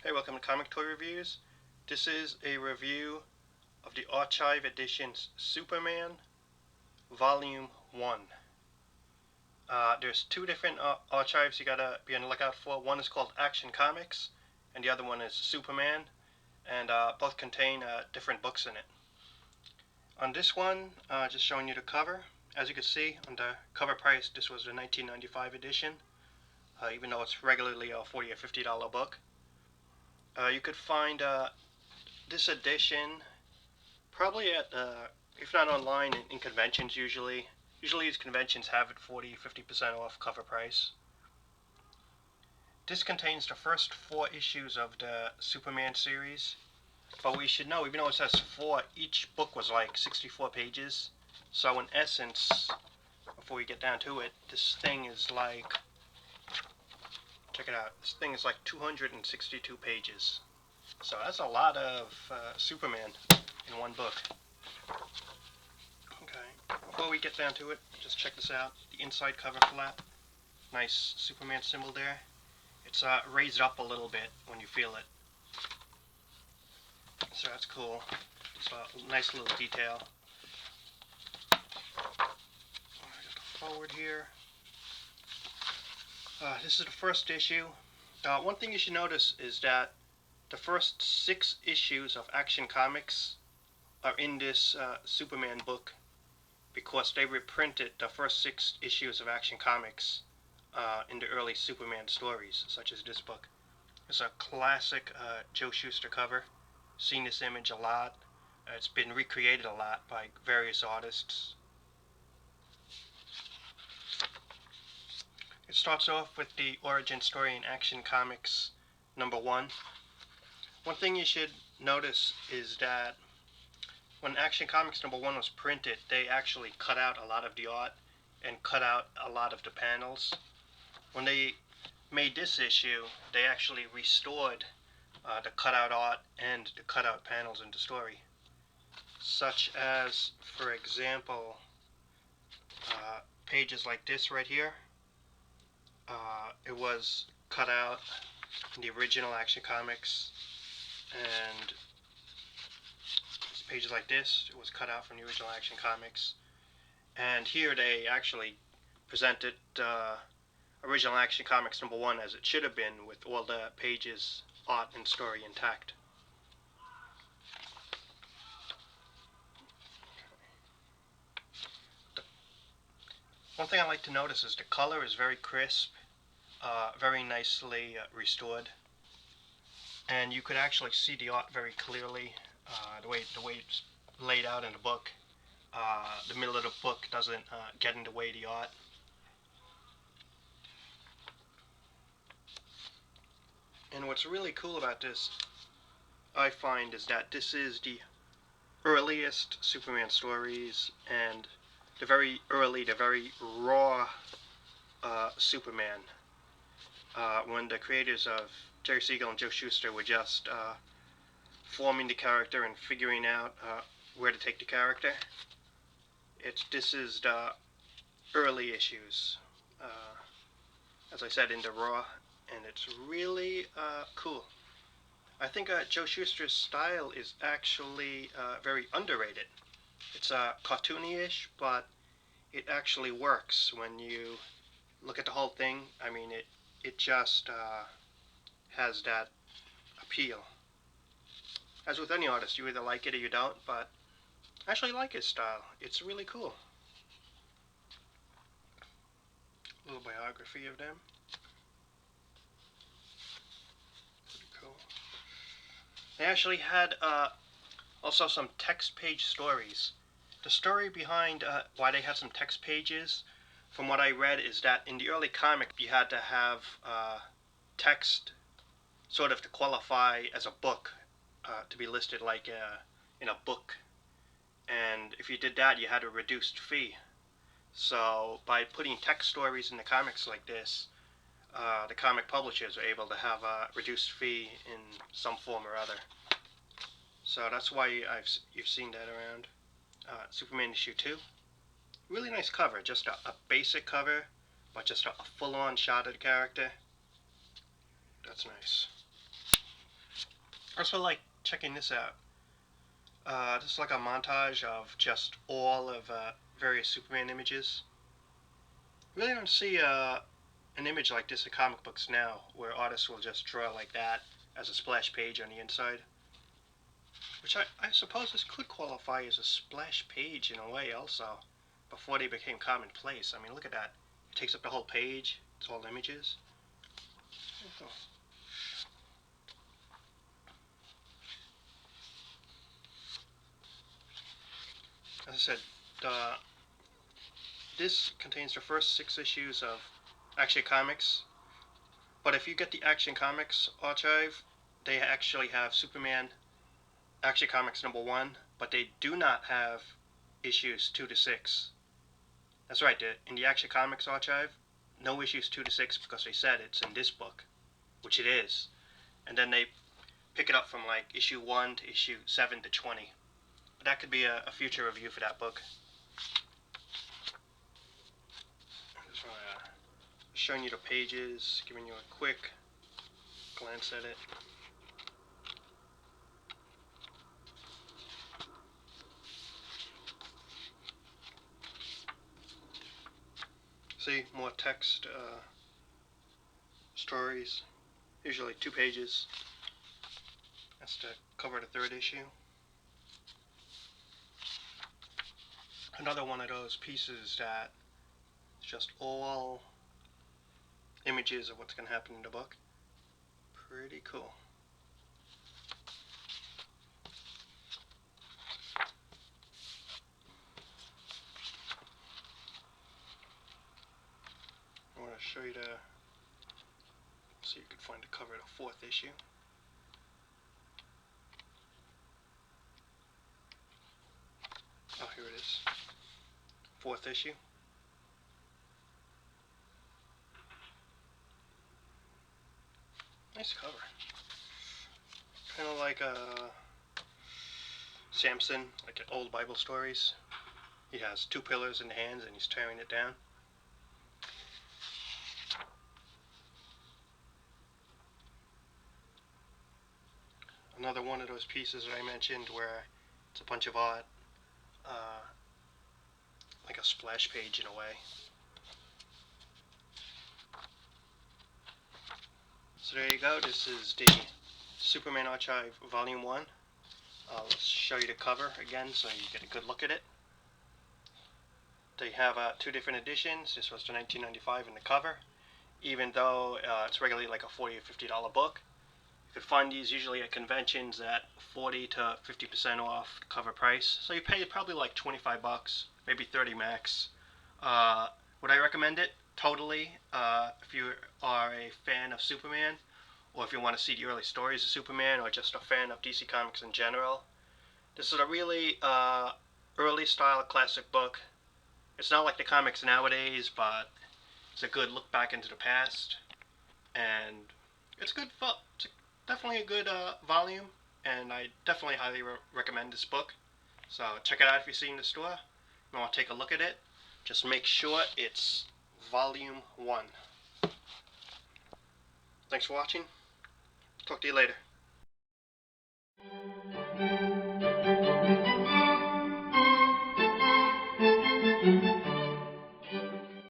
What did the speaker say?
Hey, welcome to Comic Toy Reviews. This is a review of the Archive Editions Superman Volume 1. There's two different archives you gotta be on the lookout for. One is called Action Comics, and the other one is Superman, and both contain different books in it. On this one, just showing you the cover. As you can see, on the cover price, this was the 1995 edition, even though it's regularly a $40 or $50 book. You could find this edition probably at, if not online, in conventions usually. Usually these conventions have it 40-50% off cover price. This contains the first 4 issues of the Superman series. But we should know, even though it says 4, each book was like 64 pages. So in essence, before we get down to it, this thing is like, check it out, this thing is like 262 pages. So that's a lot of Superman in one book. Okay, before we get down to it, just check this out. The inside cover flap, nice Superman symbol there. It's raised up a little bit when you feel it. So that's cool. It's a nice little detail. Just forward here. This is the first issue. One thing you should notice is that the first 6 issues of Action Comics are in this Superman book because they reprinted the first 6 issues of Action Comics in the early Superman stories, such as this book. It's a classic Joe Shuster cover. Seen this image a lot. It's been recreated a lot by various artists. It starts off with the origin story in Action Comics number 1. One thing you should notice is that when Action Comics number 1 was printed, they actually cut out a lot of the art and cut out a lot of the panels. When they made this issue, they actually restored the cutout art and the cutout panels in the story. Such as, for example, pages like this right here. It was cut out in the original Action Comics, and pages like this, it was cut out from the original Action Comics. And here they actually presented original Action Comics number 1 as it should have been, with all the pages, art, and story intact. One thing I like to notice is the color is very crisp, very nicely restored, and you could actually see the art very clearly, the way it's laid out in the book. The middle of the book doesn't get in the way of the art. And what's really cool about this, I find, is that this is the earliest Superman stories, and the very early, the very raw Superman, when the creators of Jerry Siegel and Joe Shuster were just forming the character and figuring out where to take the character. This is the early issues, as I said, in the raw, and it's really cool. I think Joe Shuster's style is actually very underrated. It's cartoony-ish, but it actually works when you look at the whole thing. I mean, it just has that appeal. As with any artist, you either like it or you don't, but I actually like his style. It's really cool. A little biography of them. Pretty cool. They actually had also some text page stories. The story behind why they had some text pages, from what I read, is that in the early comic you had to have text sort of to qualify as a book, to be listed like in a book. And if you did that, you had a reduced fee. So by putting text stories in the comics like this, the comic publishers are able to have a reduced fee in some form or other. So that's why you've seen that around. Superman issue 2. Really nice cover, just a basic cover, but just a full-on shot of the character. That's nice. I also like checking this out. This is like a montage of just all of various Superman images. You really don't see an image like this in comic books now, where artists will just draw like that as a splash page on the inside. Which I suppose this could qualify as a splash page in a way also, before they became commonplace. I mean, look at that. It takes up the whole page. It's all images. As I said, this contains the first 6 issues of Action Comics. But if you get the Action Comics archive, they actually have Superman Action Comics #1, but they do not have issues 2 to 6. That's right, in the Action Comics archive, no issues 2 to 6 because they said it's in this book, which it is. And then they pick it up from like issue 1 to issue 7 to 20. But that could be a future review for that book. Just showing you the pages, giving you a quick glance at it. See, more text stories, usually 2 pages. That's to cover the 3rd issue. Another one of those pieces that is just all images of what's going to happen in the book. Pretty cool. I want to show you so you can find the cover of the 4th issue. Oh, here it is. 4th issue. Nice cover. Kind of like Samson, like in old Bible stories. He has 2 pillars in the hands and he's tearing it down. Another one of those pieces that I mentioned where it's a bunch of art, like a splash page in a way. So there you go. This is the Superman Archive Volume 1. Let's show you the cover again so you get a good look at it. They have 2 different editions. This was the $19.95 in the cover. Even though it's regularly like a $40 or $50 book, you could find these usually at conventions at 40 to 50% off cover price. So you pay probably like 25 bucks, maybe 30 max. Would I recommend it? Totally. If you are a fan of Superman, or if you want to see the early stories of Superman, or just a fan of DC Comics in general. This is a really early style classic book. It's not like the comics nowadays, but it's a good look back into the past. And it's good fun. It's definitely a good volume, and I definitely highly recommend this book. So check it out if you see it in the store. You want to take a look at it, just make sure it's Volume 1. Thanks for watching. Talk to you later.